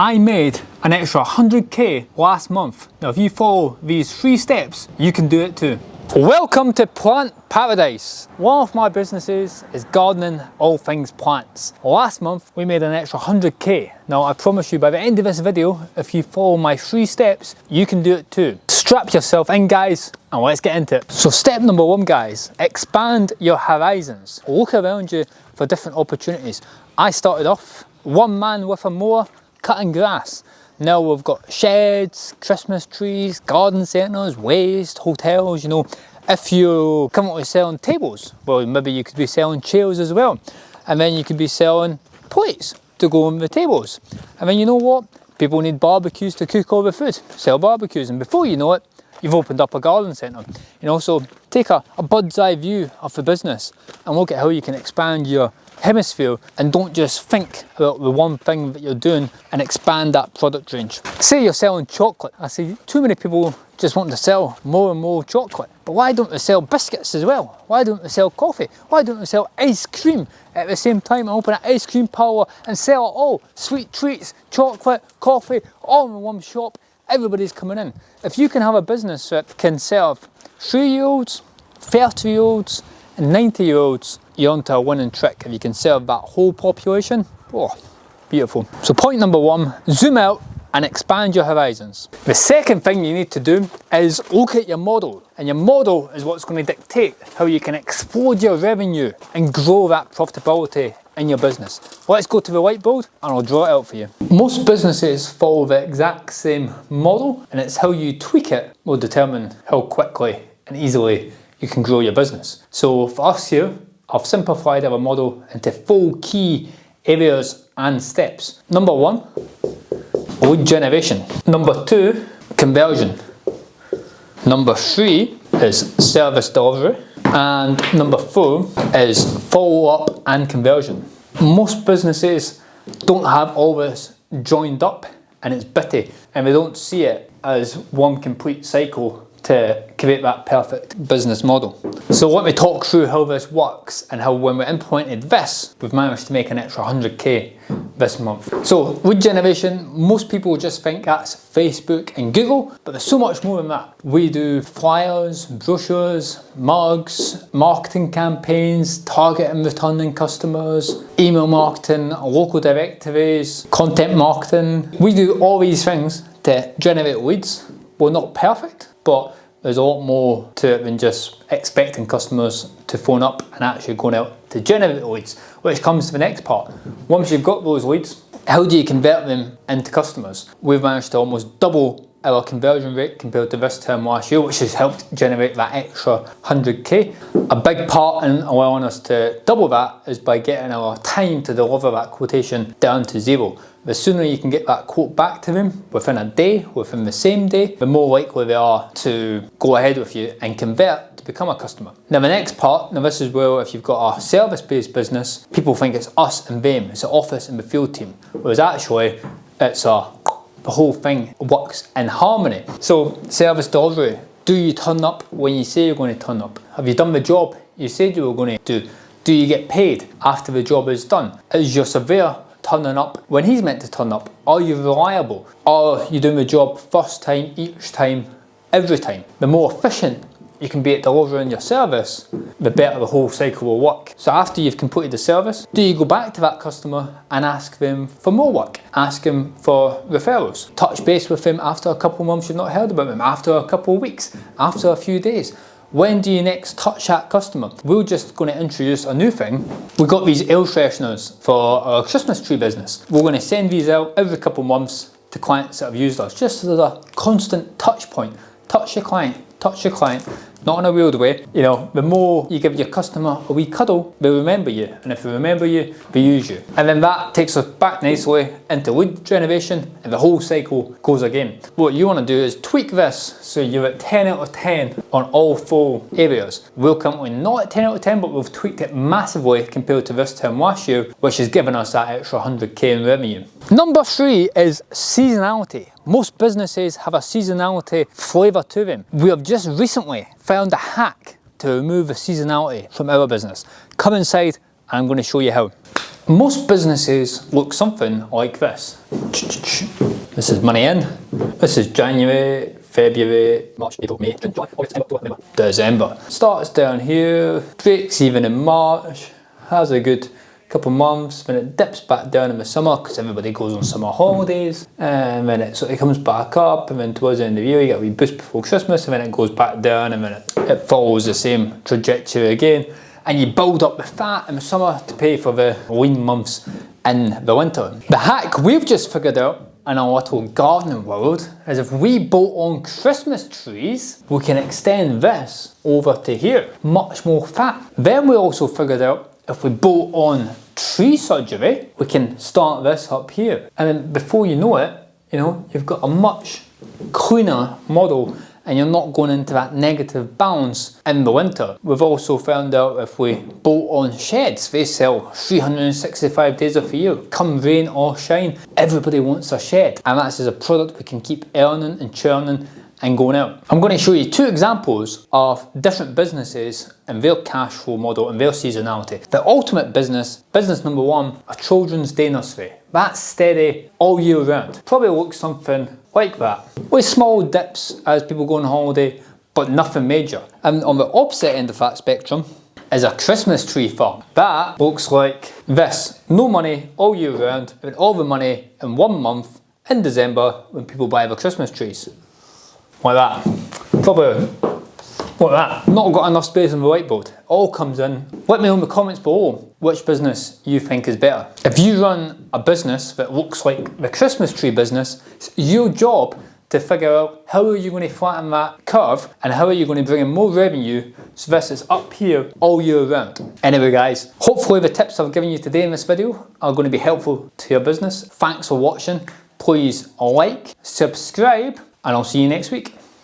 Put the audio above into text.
I made an extra 100k last month. Now if you follow these 3 steps, you can do it too. Welcome to Plant Paradise. One of my businesses is gardening, all things plants. Last month we made an extra 100k. Now I promise you by the end of this video, if you follow my 3 steps, you can do it too. Strap yourself in guys and let's get into it. So step number 1 guys, expand your horizons. Look around you for different opportunities. I started off one man with a mower cutting grass. Now we've got sheds, Christmas trees, garden centres, waste, hotels, you know. If you come up with selling tables, well maybe you could be selling chairs as well. And then you could be selling plates to go on the tables. And then you know what? People need barbecues to cook all the food. Sell barbecues, and before you know it, you've opened up a garden centre. You know, so take a bird's eye view of the business and look at how you can expand your hemisphere, and don't just think about the one thing that you're doing and expand that product range. Say you're selling chocolate. I see too many people just want to sell more and more chocolate. But why don't they sell biscuits as well? Why don't they sell coffee? Why don't they sell ice cream at the same time and open an ice cream parlour and sell it all? Sweet treats, chocolate, coffee, all in one shop. Everybody's coming in. If you can have a business that can serve 3-year-olds, 30-year-olds and 90-year-olds, you're onto a winning trick. If you can serve that whole population, oh, beautiful. So point number 1, zoom out and expand your horizons. The second thing you need to do is look at your model. And your model is what's going to dictate how you can explode your revenue and grow that profitability in your business. Let's go to the whiteboard and I'll draw it out for you. Most businesses follow the exact same model, and it's how you tweak it will determine how quickly and easily you can grow your business. So for us here, I've simplified our model into 4 key areas and steps. Number 1, lead generation. Number 2, conversion. Number 3 is service delivery. And number 4 is follow-up and conversion. Most businesses don't have all this joined up and it's bitty, and they don't see it as one complete cycle to create that perfect business model. So let me talk through how this works and how when we implemented this, we've managed to make an extra 100k this month. So lead generation, most people just think that's Facebook and Google, but there's so much more than that. We do flyers, brochures, mugs, marketing campaigns, targeting returning customers, email marketing, local directories, content marketing. We do all these things to generate leads. We're not perfect, but there's a lot more to it than just expecting customers to phone up and actually going out to generate leads, which comes to the next part. Once you've got those leads, how do you convert them into customers? We've managed to almost double our conversion rate compared to this time last year, which has helped generate that extra 100k. A big part in allowing us to double that is by getting our time to deliver that quotation down to 0. The sooner you can get that quote back to them within a day, within the same day, the more likely they are to go ahead with you and convert to become a customer. Now the next part, now this is where if you've got a service-based business, people think it's us and them, it's the office and the field team, whereas actually it's the whole thing works in harmony. So service delivery, do you turn up when you say you're going to turn up? Have you done the job you said you were going to do? Do you get paid after the job is done? Is your surveyor turning up when he's meant to turn up? Are you reliable? Are you doing the job first time, each time, every time? The more efficient you can be at delivering your service, the better the whole cycle will work. So after you've completed the service, do you go back to that customer and ask them for more work? Ask them for referrals. Touch base with them after a couple of months you've not heard about them, after a couple of weeks, after a few days. When do you next touch that customer? We're just going to introduce a new thing. We've got these air fresheners for our Christmas tree business. We're going to send these out every couple of months to clients that have used us, just as a constant touch point. Touch your client, not in a weird way. You know, the more you give your customer a wee cuddle, they remember you. And if they remember you, they use you. And then that takes us back nicely into lead generation, and the whole cycle goes again. What you want to do is tweak this so you're at 10 out of 10 on all 4 areas. We're currently not at 10 out of 10, but we've tweaked it massively compared to this time last year, which has given us that extra 100k in revenue. Number 3 is seasonality. Most businesses have a seasonality flavour to them. We have just recently found a hack to remove the seasonality from our business. Come inside and I'm going to show you how. Most businesses look something like this. This is money in. This is January, February, March, April, May, June, July, August, September, October, November, December. Starts down here, breaks even in March, has a good couple months, then it dips back down in the summer because everybody goes on summer holidays, and then it sort of comes back up, and then towards the end of the year you get a wee boost before Christmas, and then it goes back down, and then it follows the same trajectory again, and you build up the fat in the summer to pay for the lean months in the winter. The hack we've just figured out in our little gardening world is if we bolt on Christmas trees, we can extend this over to here, much more fat. Then we also figured out if we bolt on tree surgery, we can start this up here. And then before you know it, you've got a much cleaner model, and you're not going into that negative balance in the winter. We've also found out if we bolt on sheds, they sell 365 days of the year. Come rain or shine, everybody wants a shed. And that's as a product we can keep earning and churning and going out. I'm going to show you 2 examples of different businesses and their cash flow model and their seasonality. The ultimate business number 1, a children's day nursery. That's steady all year round. Probably looks something like that, with small dips as people go on holiday, but nothing major. And on the opposite end of that spectrum is a Christmas tree farm. That looks like this. No money all year round, but all the money in 1 month in December when people buy their Christmas trees. Like that. Probably like that. Not got enough space on the whiteboard. All comes in. Let me know in the comments below which business you think is better. If you run a business that looks like the Christmas tree business, it's your job to figure out how are you going to flatten that curve and how are you going to bring in more revenue so this is up here all year round. Anyway guys, hopefully the tips I've given you today in this video are going to be helpful to your business. Thanks for watching. Please like, subscribe, and I'll see you next week.